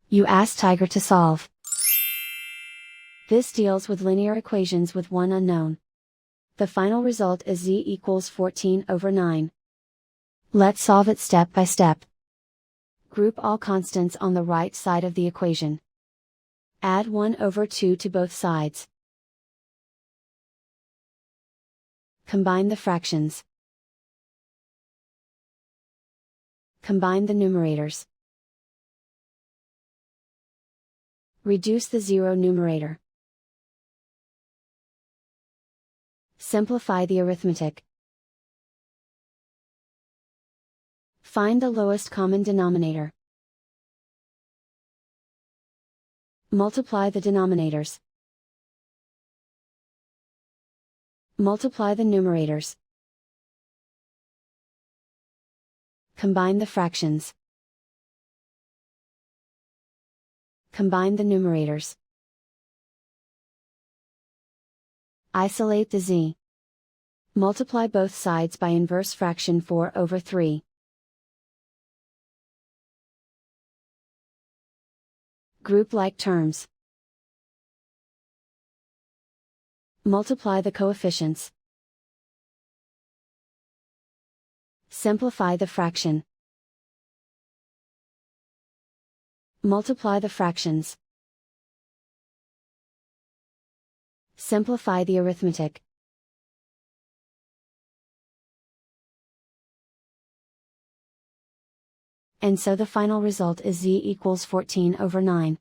You ask Tiger to solve. This deals with linear equations with one unknown. The final result is z equals 14/9. Let's solve it step by step. Group all constants on the right side of the equation. Add 1/2 to both sides. Combine the fractions. Combine the numerators. Reduce the zero numerator. Simplify the arithmetic. Find the lowest common denominator. Multiply the denominators. Multiply the numerators. Combine the fractions. Combine the numerators. Isolate the z. Multiply both sides by inverse fraction 4/3. Group like terms. Multiply the coefficients. Simplify the fraction. Multiply the fractions. Simplify the arithmetic. And so the final result is z equals 14/9.